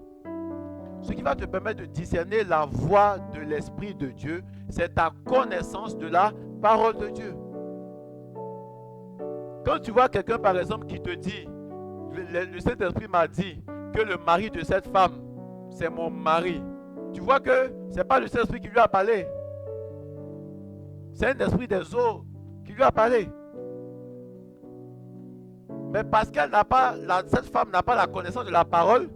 Ce qui va te permettre de discerner la voix de l'Esprit de Dieu, c'est ta connaissance de la parole de Dieu. Quand tu vois quelqu'un par exemple qui te dit, le Saint-Esprit m'a dit que le mari de cette femme, c'est mon mari, tu vois que ce n'est pas le Saint-Esprit qui lui a parlé. C'est un esprit des eaux qui lui a parlé. Mais parce qu'elle n'a pas, cette femme n'a pas la connaissance de la parole,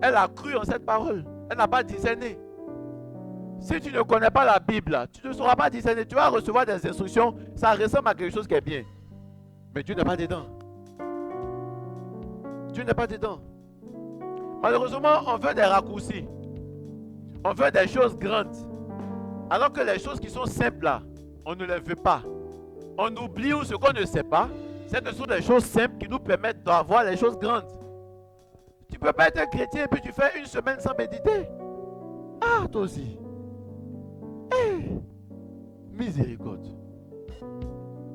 elle a cru en cette parole. Elle n'a pas discerné. Si tu ne connais pas la Bible, tu ne sauras pas discerner. Tu vas recevoir des instructions, ça ressemble à quelque chose qui est bien. Mais Dieu n'est pas dedans. Dieu n'est pas dedans. Malheureusement, on veut des raccourcis. On veut des choses grandes. Alors que les choses qui sont simples là, on ne les veut pas. On oublie ou ce qu'on ne sait pas, c'est que ce sont des choses simples qui nous permettent d'avoir les choses grandes. Tu ne peux pas être un chrétien et puis tu fais une semaine sans méditer. Ah, toi aussi. Hey, miséricorde.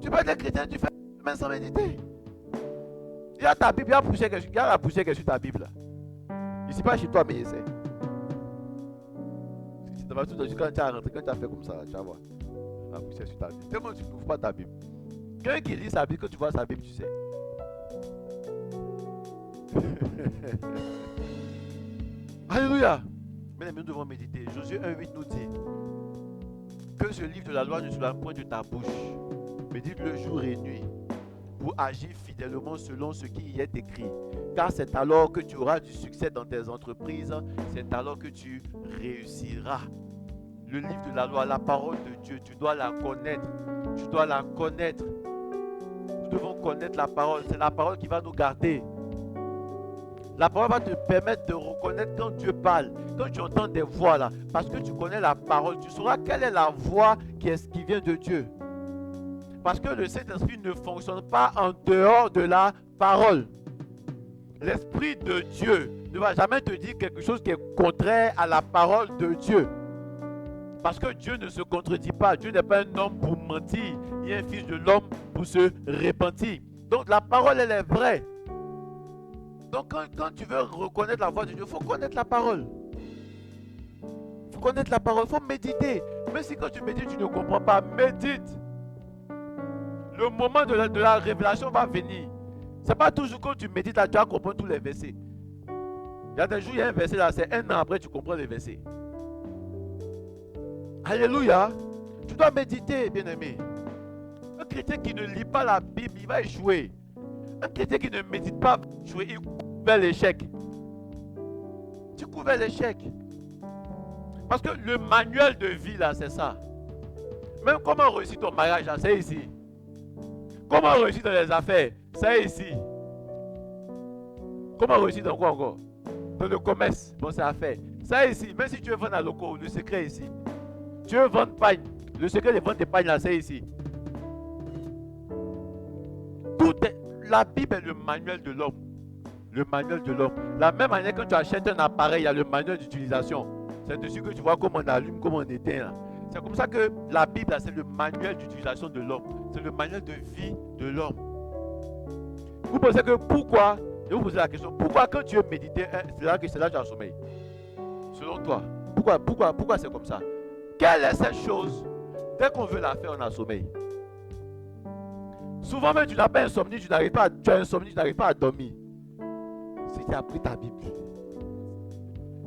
Tu peux être un chrétien et tu fais une semaine sans méditer. Il y a ta Bible, il y a la poussière qui est sur ta Bible. Ici, pas chez toi, mais essaie. Ça va tout de suite quand tu as rentré, quand tu as fait comme ça, tu vas voir. La poussière sur ta Bible. Tellement tu n'ouvres pas ta Bible. Quelqu'un qui lit sa Bible, quand tu vois sa Bible, tu sais. Alléluia. Mais nous devons méditer. Josué 1,8 nous dit que ce livre de la loi ne soit point de ta bouche. Médite-le jour et nuit pour agir fidèlement selon ce qui y est écrit. Car c'est alors que tu auras du succès dans tes entreprises. C'est alors que tu réussiras. Le livre de la loi, la parole de Dieu, tu dois la connaître. Tu dois la connaître. Nous devons connaître la parole. C'est la parole qui va nous garder. La parole va te permettre de reconnaître quand Dieu parle, quand tu entends des voix là, parce que tu connais la parole, tu sauras quelle est la voix qui vient de Dieu. Parce que le Saint-Esprit ne fonctionne pas en dehors de la parole. L'Esprit de Dieu ne va jamais te dire quelque chose qui est contraire à la parole de Dieu. Parce que Dieu ne se contredit pas. Dieu n'est pas un homme pour mentir, ni un fils de l'homme pour se repentir. Donc la parole, elle est vraie. Donc quand tu veux reconnaître la voix de Dieu, il faut connaître la parole. Il faut connaître la parole, il faut méditer. Même si quand tu médites, tu ne comprends pas, médite. Le moment de la révélation va venir. Ce n'est pas toujours quand tu médites, là, tu vas comprendre tous les versets. Il y a des jours, il y a un verset là, c'est un an après, tu comprends les versets. Alléluia. Tu dois méditer, bien-aimé. Un chrétien qui ne lit pas la Bible, il va échouer. Un chrétien qui ne médite pas va échouer, il court vers l'échec. Tu cours vers l'échec. Parce que le manuel de vie, là, c'est ça. Même comment réussir ton mariage, là, c'est ici. Comment réussir dans les affaires, c'est ici. Comment réussir dans quoi encore? Dans le commerce, bon, c'est à faire. C'est ici. Même si tu veux vendre à locaux, le secret est ici. Tu veux vendre pagne, le secret de vendre des pagnes, là, c'est ici. La Bible est le manuel de l'homme. Le manuel de l'homme. La même manière quand tu achètes un appareil, il y a le manuel d'utilisation. C'est dessus que tu vois comment on allume, comment on éteint. C'est comme ça que la Bible, c'est le manuel d'utilisation de l'homme. C'est le manuel de vie de l'homme. Vous pensez que pourquoi, je vais vous poser la question, pourquoi quand tu veux méditer, c'est là que tu as sommeil? Selon toi, pourquoi c'est comme ça? Quelle est cette chose? Dès qu'on veut la faire, on a sommeil. Souvent même tu n'as pas insomnie, tu as insomnie, tu n'arrives pas à dormir. Si tu as pris ta Bible,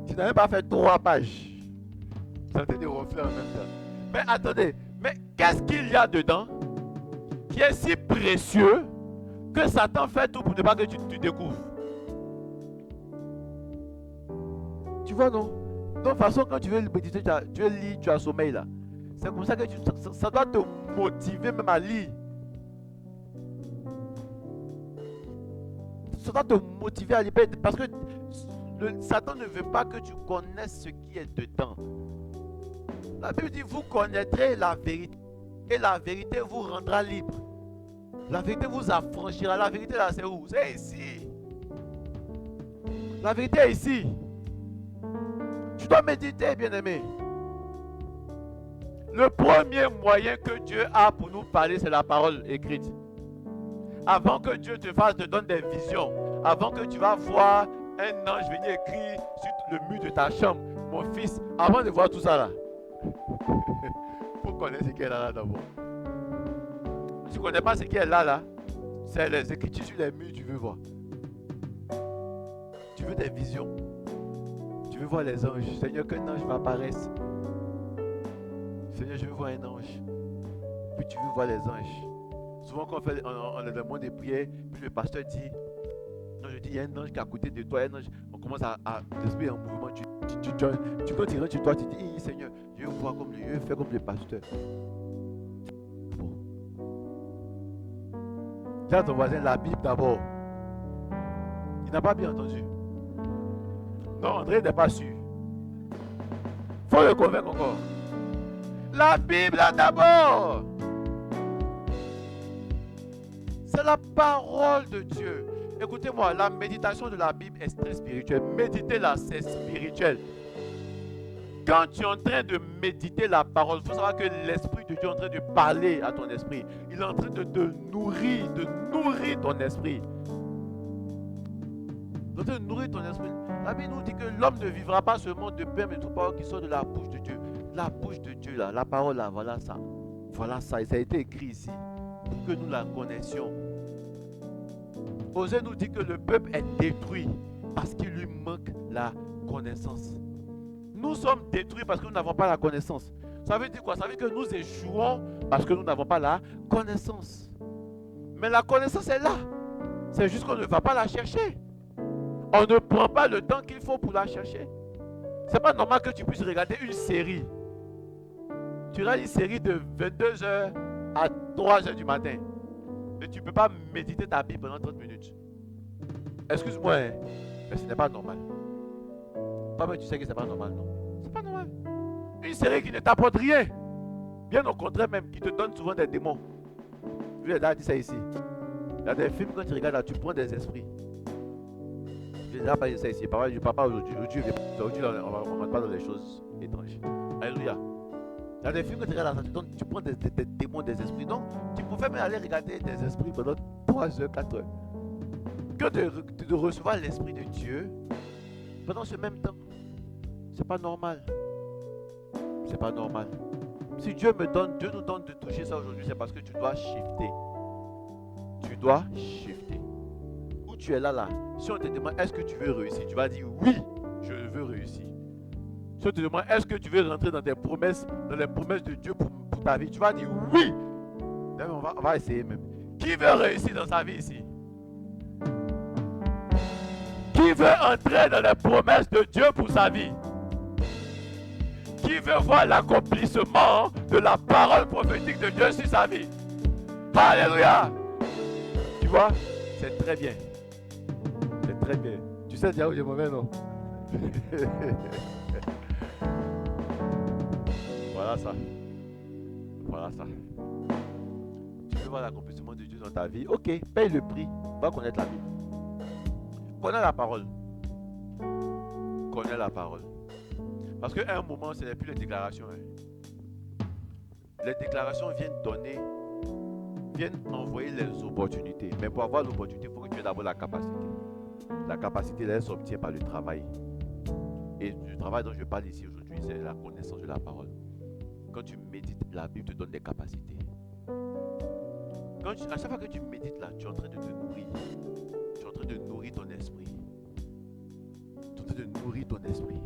tu n'as même pas fait 3 pages. Sentez des reflets en même temps. Mais attendez, mais qu'est-ce qu'il y a dedans qui est si précieux que Satan fait tout pour ne pas que tu découvres? Tu vois, non? De toute façon, quand tu veux méditer, tu veux lire, tu as sommeil là. C'est comme ça que ça doit te motiver même à lire. Ça doit te motiver à lire parce que Satan ne veut pas que tu connaisses ce qui est dedans. La Bible dit, vous connaîtrez la vérité et la vérité vous rendra libre. La vérité vous affranchira. La vérité là, c'est où? C'est ici. La vérité est ici. Tu dois méditer, bien-aimé. Le premier moyen que Dieu a pour nous parler, c'est la parole écrite. Avant que Dieu te donne des visions, avant que tu vas voir un ange venir écrire sur le mur de ta chambre, mon fils, avant de voir tout ça là, il faut connaître ce qui est là d'abord. Si tu ne connais pas ce qui est là, c'est les écritures sur les murs, tu veux voir. Tu veux des visions. Tu veux voir les anges. Seigneur, qu'un ange m'apparaisse. Seigneur, je veux voir un ange. Puis tu veux voir les anges. Souvent quand on demande des prières, puis le pasteur dit, non, je dis, il y a un ange qui est à côté de toi, un ange, on commence à l'esprit en mouvement, quand tu rentres chez toi, tu dis, Seigneur, je veux voir comme je veux faire comme le pasteur. Bon. Dis à ton voisin la Bible d'abord. Il n'a pas bien entendu. Non, André n'est pas sûr. Il faut le convaincre encore. La Bible d'abord. C'est la parole de Dieu. Écoutez-moi, la méditation de la Bible est très spirituelle. Méditez-la, c'est spirituel. Quand tu es en train de méditer la parole, il faut savoir que l'Esprit de Dieu est en train de parler à ton esprit. Il est en train de te nourrir, de nourrir ton esprit. Il est en train de nourrir ton esprit. La Bible nous dit que l'homme ne vivra pas seulement de pain, mais de toute parole qui sort de la bouche de Dieu. La bouche de Dieu, là, la parole, là, voilà ça. Voilà ça, et ça a été écrit ici, pour que nous la connaissions. Osée nous dit que le peuple est détruit parce qu'il lui manque la connaissance. Nous sommes détruits parce que nous n'avons pas la connaissance. Ça veut dire quoi? Ça veut dire que nous échouons parce que nous n'avons pas la connaissance. Mais la connaissance est là. C'est juste qu'on ne va pas la chercher. On ne prend pas le temps qu'il faut pour la chercher. C'est pas normal que tu puisses regarder une série. Tu regardes une série de 22h à 3h du matin. Et tu ne peux pas méditer ta Bible pendant 30 minutes. Excuse-moi, hein, mais ce n'est pas normal. Toi-même, tu sais que ce n'est pas normal, non? C'est pas normal. Une série qui ne t'apporte rien. Bien au contraire même, qui te donne souvent des démons. Lui, il a dit ça ici. Il y a des films, quand tu regardes là, tu prends des esprits. Je n'ai pas dit ça ici. Papa, je ne parle pas aujourd'hui. Aujourd'hui, on ne rentre pas dans les choses étranges. Alléluia. Il y a des films que tu regardes là, tu prends des démons, des esprits. Donc, tu pouvais même aller regarder des esprits pendant 3 heures, 4 heures. Que de recevoir l'Esprit de Dieu pendant ce même temps. C'est pas normal. C'est pas normal. Si Dieu nous donne de toucher ça aujourd'hui, c'est parce que tu dois shifter. Tu dois shifter. Où tu es là. Si on te demande est-ce que tu veux réussir, tu vas dire oui, je veux réussir. Si on te demande est-ce que tu veux rentrer dans les promesses de Dieu pour ta vie, tu vas dire oui. On va essayer même. Qui veut réussir dans sa vie ici? Qui veut entrer dans les promesses de Dieu pour sa vie? Qui veut voir l'accomplissement de la parole prophétique de Dieu sur sa vie? Alléluia! Tu vois, c'est très bien. C'est très bien. Tu sais déjà où je m'en vais, non? Voilà ça. Voilà ça. Tu veux voir l'accomplissement de Dieu dans ta vie? Ok, paye le prix. Va connaître la Bible. Connais la parole. Connais la parole. Parce qu'à un moment, ce n'est plus les déclarations. Les déclarations viennent envoyer les opportunités. Mais pour avoir l'opportunité, il faut que tu aies d'abord la capacité. La capacité, elle s'obtient par le travail. Et le travail dont je parle ici aujourd'hui, c'est la connaissance de la parole. Quand tu médites, la Bible te donne des capacités. À chaque fois que tu médites là, tu es en train de te nourrir. Tu es en train de nourrir ton esprit. Tu es en train de nourrir ton esprit.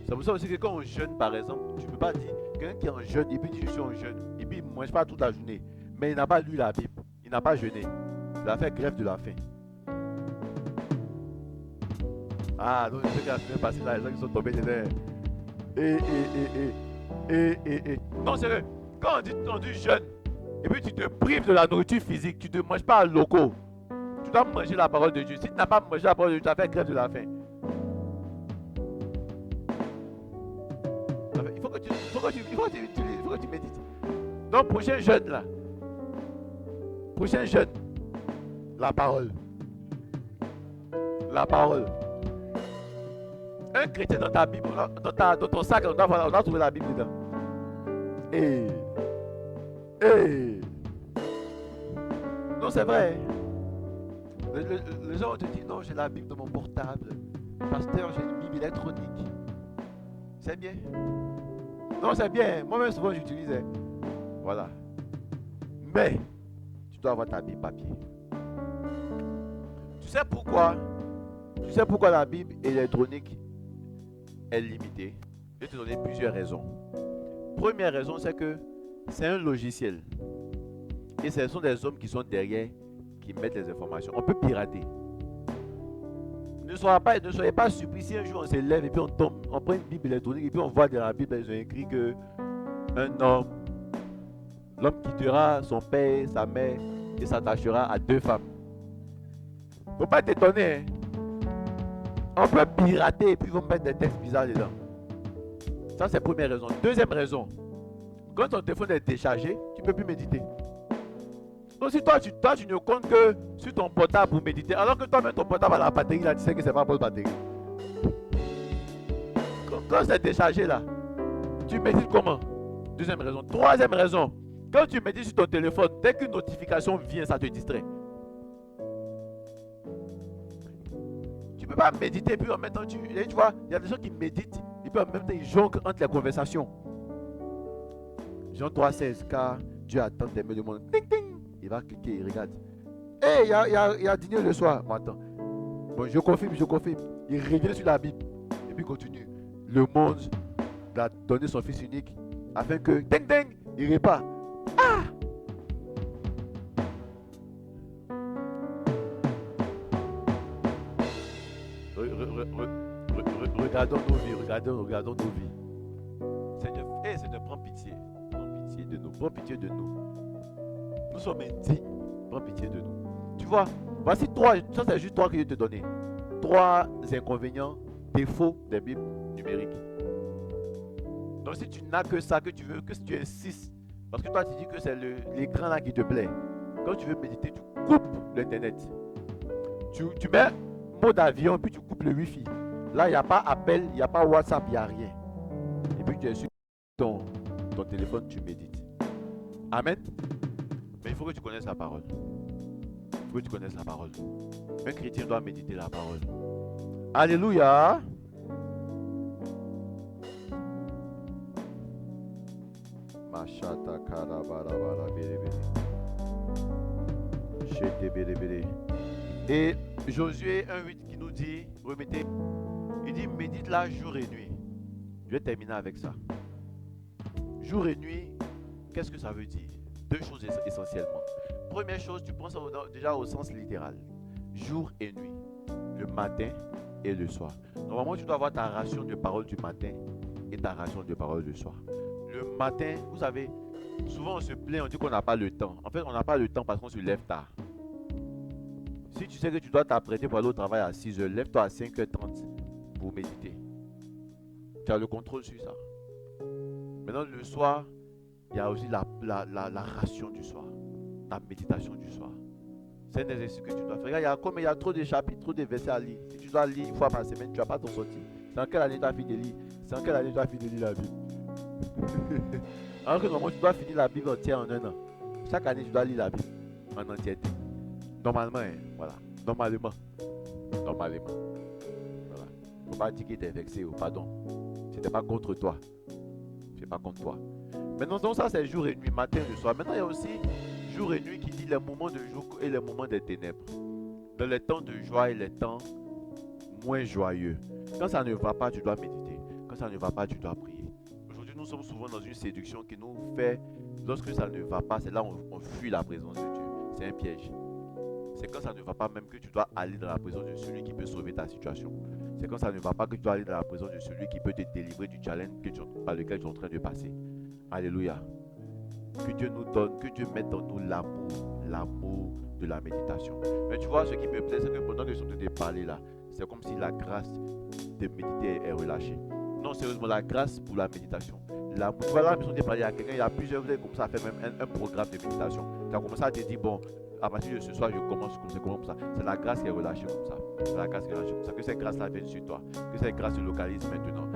C'est pour ça aussi que quand on jeûne, par exemple, tu ne peux pas dire, quelqu'un qui est en jeûne, et puis dit je suis en jeûne, et puis il ne mange pas toute la journée, mais il n'a pas lu la Bible, il n'a pas jeûné, il a fait grève de la faim. Ah, donc je sais qu'à la semaine passée, là, les gens qui sont tombés dedans. Non, c'est vrai, quand on dit jeûne, et puis tu te prives de la nourriture physique, tu ne manges pas à loco, tu dois manger la parole de Dieu. Si tu n'as pas mangé la parole de Dieu, tu as fait grève de la faim. Il faut que tu médites. Donc, prochain jeûne là. Prochain jeûne. La parole. La parole. Un chrétien dans ta Bible, dans ton sac, on doit trouver la Bible dedans. Non, c'est vrai. Les gens te disent non, j'ai la Bible dans mon portable. Pasteur, j'ai une Bible électronique. C'est bien. Non, c'est bien. Moi-même, souvent, j'utilise. Voilà. Mais, tu dois avoir ta Bible papier. Tu sais pourquoi la Bible électronique est limitée? Je vais te donner plusieurs raisons. Première raison, c'est que c'est un logiciel. Et ce sont des hommes qui sont derrière, qui mettent les informations. On peut pirater. Ne soyez pas surpris si un jour on se lève et puis on tombe, on prend une Bible électronique et puis on voit dans la Bible, ils ont écrit que l'homme quittera son père, sa mère et s'attachera à 2 femmes. Il ne faut pas être étonné. Hein? On peut pirater et puis ils vont mettre des textes bizarres dedans. Ça, c'est la première raison. Deuxième raison, quand ton téléphone est déchargé, tu ne peux plus méditer. Donc si toi tu ne comptes que sur ton portable pour méditer, alors que toi-même ton portable a la batterie, là, tu sais que c'est pas bonne batterie. Quand c'est déchargé là, tu médites comment? Deuxième raison. Troisième raison, quand tu médites sur ton téléphone, dès qu'une notification vient, ça te distrait. Tu ne peux pas méditer puis en même temps, tu vois, il y a des gens qui méditent et puis en même temps ils jonglent entre les conversations. Jean 3,16, car Dieu attend d'aimer le monde. Ding, ding. Il va cliquer, il regarde. Hey, il y a dîner le soir. Bon, attends. Bon, je confirme. Il revient sur la Bible et puis continue. Le monde a donné son fils unique afin que, ding, ding, il repart. Ah! Regardons nos vies. Seigneur, prends pitié. Prends pitié de nous. Nous sommes indignes. Prends pitié de nous. Tu vois, voici ça c'est juste 3 que je te donner. 3 inconvénients, défauts des Bibles numériques. Donc si tu n'as que ça, que tu veux, que si tu insistes, parce que toi tu dis que c'est l'écran là qui te plaît. Quand tu veux méditer, tu coupes l'internet. Tu mets mode avion, puis tu coupes le wifi. Là, il n'y a pas appel, il n'y a pas WhatsApp, il n'y a rien. Et puis tu es sur ton téléphone, tu médites. Amen. Mais il faut que tu connaisses la parole. Un chrétien doit méditer la parole. Alléluia. Machata karabara bere. Et Josué 1,8 qui nous dit, remettez, il dit médite là jour et nuit. Je vais terminer avec ça. Jour et nuit, qu'est-ce que ça veut dire? 2 choses essentiellement. Première chose, tu penses déjà au sens littéral. Jour et nuit. Le matin et le soir. Normalement, tu dois avoir ta ration de parole du matin et ta ration de parole du soir. Le matin, vous savez, souvent on se plaint, on dit qu'on n'a pas le temps. En fait, on n'a pas le temps parce qu'on se lève tard. Si tu sais que tu dois t'apprêter pour aller au travail à 6h, lève-toi à 5h30 pour méditer. Tu as le contrôle sur ça. Maintenant, le soir, il y a aussi la ration du soir, la méditation du soir. C'est un exercice que tu dois faire. Comme il y a trop de chapitres, trop de versets à lire. Si tu dois lire une fois par semaine, tu ne vas pas t'en sortir. C'est en quelle année tu as fini de lire? C'est en quelle année tu as fini de lire la Bible? Alors que normalement, tu dois finir la Bible entière en 1 an. Chaque année, tu dois lire la Bible en entièreté. Normalement, voilà. Normalement. Voilà. Il ne faut pas dire qu'il était vexé ou pardon. C'était pas contre toi. C'est pas contre toi. Maintenant, donc ça c'est jour et nuit, matin et soir. Maintenant, il y a aussi jour et nuit qui dit les moments de jour et les moments des ténèbres. Dans les temps de joie et les temps moins joyeux. Quand ça ne va pas, tu dois méditer. Quand ça ne va pas, tu dois prier. Aujourd'hui, nous sommes souvent dans une séduction qui nous fait, lorsque ça ne va pas, c'est là où on fuit la présence de Dieu. C'est un piège. C'est quand ça ne va pas même que tu dois aller dans la présence de celui qui peut sauver ta situation. C'est quand ça ne va pas que tu dois aller dans la présence de celui qui peut te délivrer du challenge par lequel tu es en train de passer. Alléluia. Que Dieu nous donne, que Dieu mette en nous l'amour de la méditation. Mais tu vois, ce qui me plaît, c'est que pendant que je suis en train de parler là, c'est comme si la grâce de méditer est relâchée. Non, sérieusement, la grâce pour la méditation. Tu vois là, je suis parler à quelqu'un, il y a plusieurs, vous avez commencé à faire même un programme de méditation. Tu as commencé à te dire, bon, à partir de ce soir, je commence comme ça. C'est la grâce qui est relâchée comme ça. C'est la grâce qui est relâchée comme ça. Que cette grâce-là vienne sur toi. Que cette grâce se localise maintenant.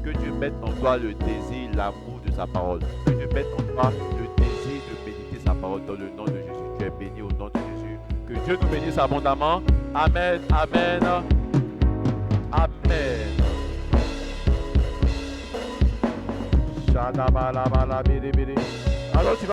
Que Dieu mette en toi le désir, l'amour de sa parole. Que Dieu mette en toi le désir de méditer sa parole dans le nom de Jésus. Tu es béni au nom de Jésus. Que Dieu nous bénisse abondamment. Amen. Amen. Amen. Alors tu vas